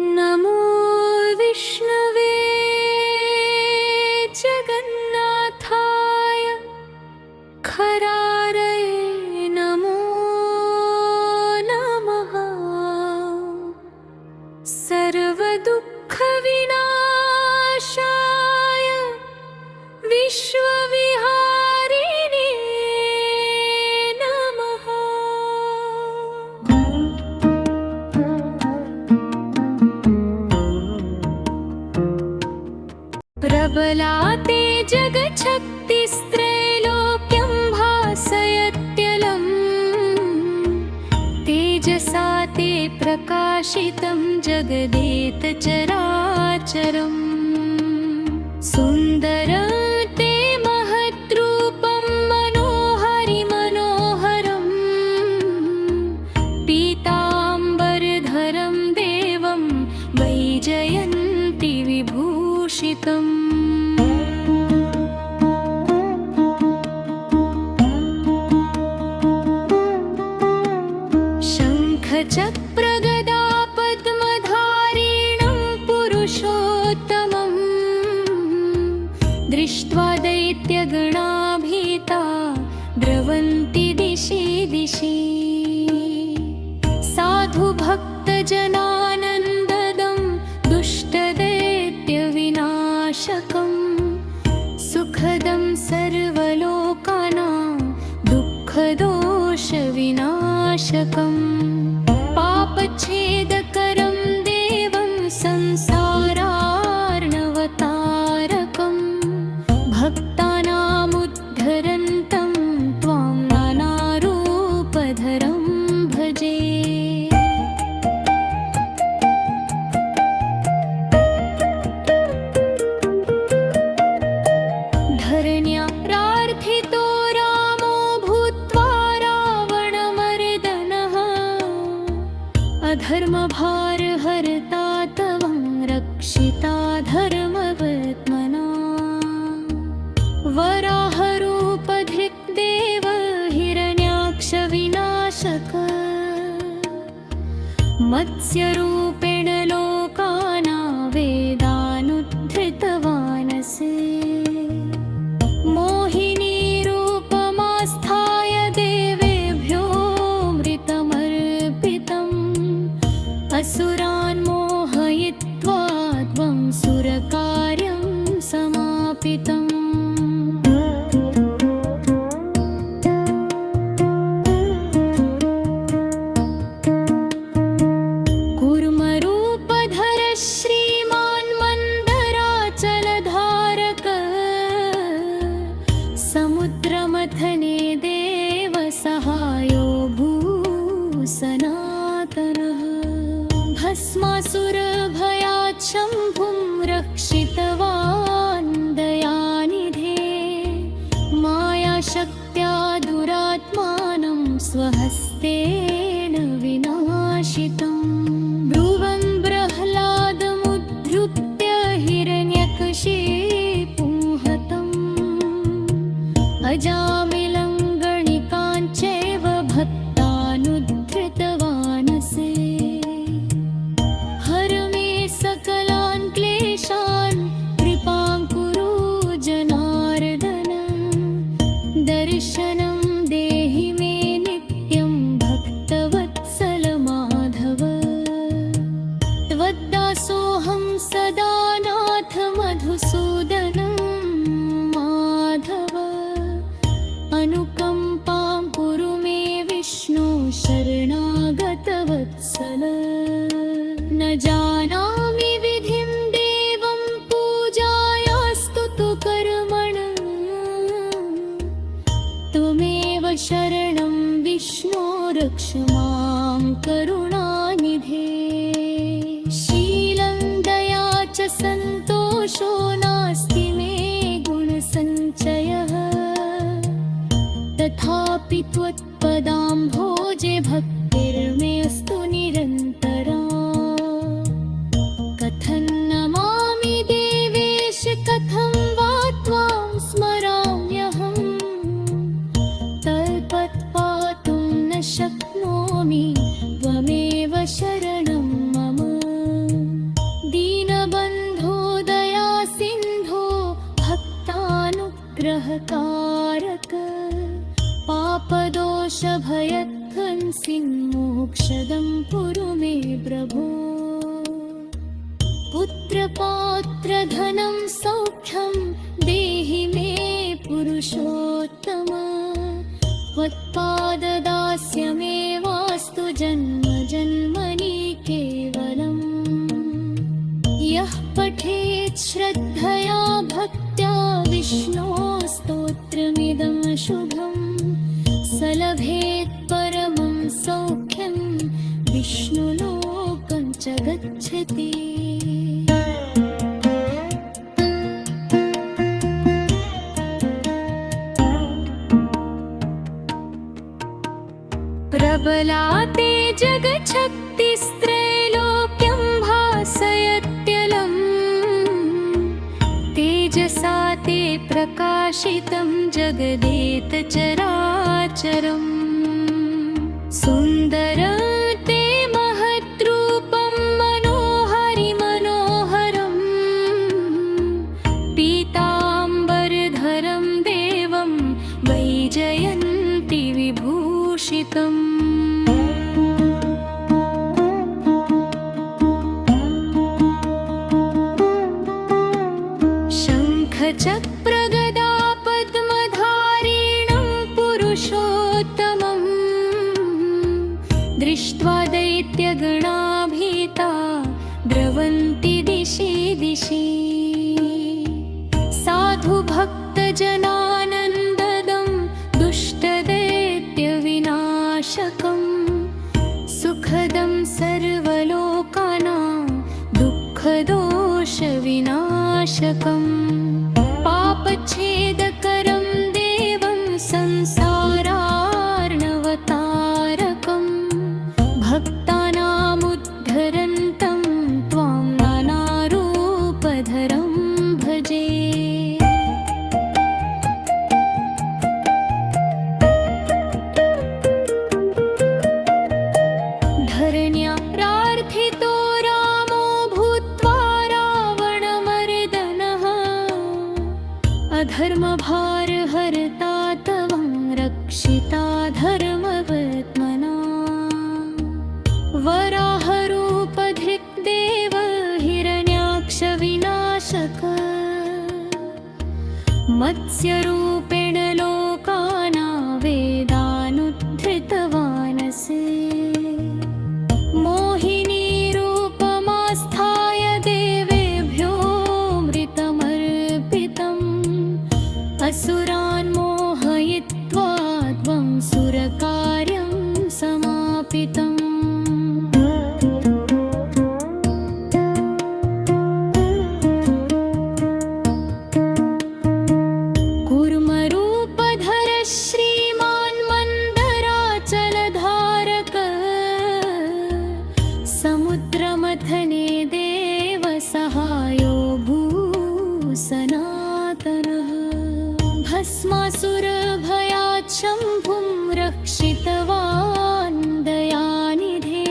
नमो विष्णवे जगन्नाथाय खरारये नमो नमः। सर्वदुःखविनाशाय विश्वविहारिणे नमः। प्रबलाते जगच्छक्तिस्त्रैलोक्यं भासयत्यलम् तेजसा ते प्रकाशितं जगदेतचराचरम्। सुन्दरं ते महद्रूपं मनोहरिमनोहरम् पीताम्बरधरं देवं वैजयन्ति विभूषितम्। शङ्खचक्रगदा पद्मधारिणं पुरुषोत्तमम् दृष्ट्वा दैत्यगणा भीता द्रवन्ति दिशि दिशि। साधुभक्तजनानन्ददं दुष्टदैत्यविनाशकं सुखदं सर्वलोकानां दुःखदोषविनाशकम्। पापच्छेदकरं देवं संसारार्णवतारकं भक्तानामुद्धरन्तं त्वां नानारूपधरं भजे। धरण्या प्रार्थितो रामो भूत्वा रावणमर्दनः अधर्मभारहर्ता त्वं रक्षिता धर्मवर्त्मना। वराहरूपधृक्देव हिरण्याक्षविनाशक मत्स्यरूपेण लोकानां वेदानुद्धृतवानसे। मोहिनीरूपमास्थाय देवेभ्योऽमृतमर्पितम् असुरान् मोहयित्वा त्वं सुरकार्यं समापितम्। कूर्मरूपधर श्रीमान् मन्दराचलधारक समुद्रमथने देव सहायो भूसनातनः। भस्मासुरभयात् शम्भुं रक्षितवान् दयानिधे मायाशक्त्या दुरात्मानं स्वहस्तेन विनाशितम्। ब्रुवं प्रह्लादमुद्धृत्य हिरण्यकशिपुं हतम् अजामिलं गणिकाञ्चैव भक्तानुद्धृतवानसे। हर मे सकलान् क्लेशान् कृपां कुरु जनार्दन दर्शनं देहि मे नित्यं भक्तवत्सल माधव। त्वद्दासोऽहं सदा नाथ मधुसूदनं माधव। अनुकम्पां कुरु मे विष्णु शरणागतवत्सल। न जानामि विधिं देवं पूजायास्तु तु कर्मण त्वमेव शरणं विष्णो रक्ष मां करुणानिधे। शीलं दया च सन्तोषो नास्ति मे गुणसञ्चयः तथापि त्वत्पदाम्भोजे भक्तिर्मे अस्तु निरन्तरा। कथं नमामि देवेश कथं वा त्वां स्मराम्यहम् तल्पत्पाद पापदोषभयध्वंसिन्मोक्षदं कुरु मे प्रभो। पुत्रपात्रधनं सौख्यं देहि मे पुरुषोत्तम। त्वत्पाददास्यमेवास्तु जन्म जन्मनि केवलम्। यः पठेत् श्रद्धया भक्त्या विष्णोस्तोत्रमिदं शुभम् स लभेत् परमं सौख्यं विष्णुलोकं च गच्छति। प्रबला ते जगच्छक्तिस्त्रैलोक्यं भासयत्यलम्। तेजसा ते प्रकाशितं जगदेतचराचरम्। सुन्दरं ते महद्रूपं मनोहरि मनोहरम्। पीताम्बरधरं देवं वैजयन्ति विभूषितम्। शङ्खचक्रगदा पद्मधारिणं पुरुषोत्तमम्। दृष्ट्वा दैत्यगणा भीता द्रवन्ति दिशि दिशि। साधुभक्तजनानन्ददं दुष्टदैत्यविनाशकम्। सुखदं सर्वलोकानां दुःखदोषविनाशकम्। पापच्छेदकरं देवं संसारार्णवतारकम्। भक्तानामुद्धरन्तं त्वां नानारूपधरं भजे। धरण्या प्रार्थितो रामो भूत्वा रावणमर्दनः। अधर्मभारहर्ता त्वं रक्षिता धर्मवर्त्मना। वराहरूपधृक्देव हिरण्याक्षविनाशक। मत्स्यरूपेण लोकानावेदानुद्धृतवानसि। मोहिनीरूपमास्थाय देवेभ्योऽमृतमर्पितम्। असुरान् मोहयित्वा त्वं सुरकार्यं समापितम्। कूर्मरूपधर श्रीमान् मन्दराचलधारक। समुद्रमथने देव सहायो भूसनातनः। भस्मासुरभयात् शम्भुं रक्षितवान् दयानिधे।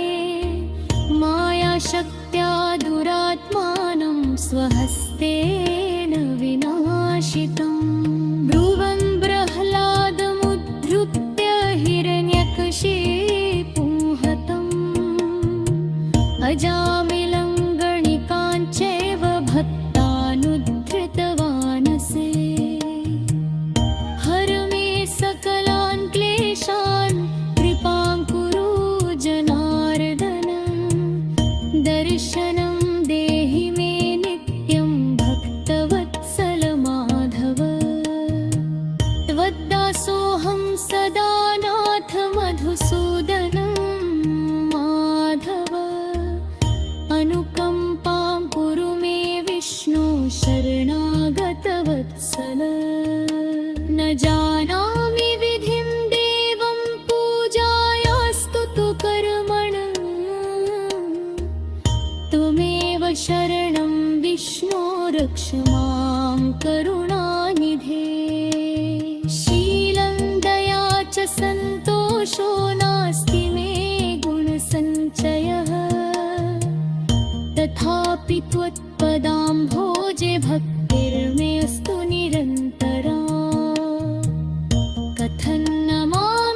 मायाशक्त्या दुरात्मानं स्वहस्तेन विनाशितम्। ब्रुवं प्रह्लादमुद्धृत्य हिरण्यकशिपुं हतम्। अजामिलं गणिकाञ्चैव भक्तानुद्धृतवानसे। हर मे सकलान् क्लेशान् कृपां कुरु जनार्दन। दर्शनं देहि मे नित्यं भक्तवत्सल माधव। त्वद्दासोऽहं सदा नाथ मधुसूदनं माधव। अनुकम्पां कुरु मे विष्णु शरणागतवत्सल। न जानामि विधिं देवं पूजायास्तु तु कर्मण। त्वमेव शरणं विष्णो रक्ष मां करुणानिधे। शीलं दया च सन्तोषो नास्ति मे गुणसञ्चयः। तथापि त्वत्पदाम्भोजे भक्तिर्मे अस्तु निरन्तरा। कथं नमामि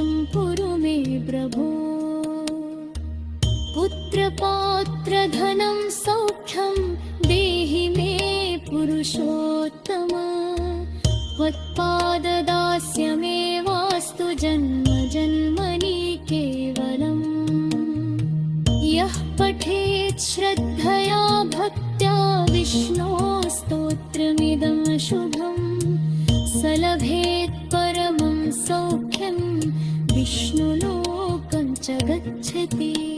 शीघ्रं कुरु मे प्रभो पुत्रपात्रधनं सौख्यं देहि मे पुरुषोत्तम त्वत्पाददास्यमेवास्तु जन्म जन्मनि केवलम् यः पठेत् श्रद्धया भक्त्या विष्णोः स्तोत्रमिदं शुभं स लभेत् परमं सौख्यं विष्णुलोकं च गच्छति।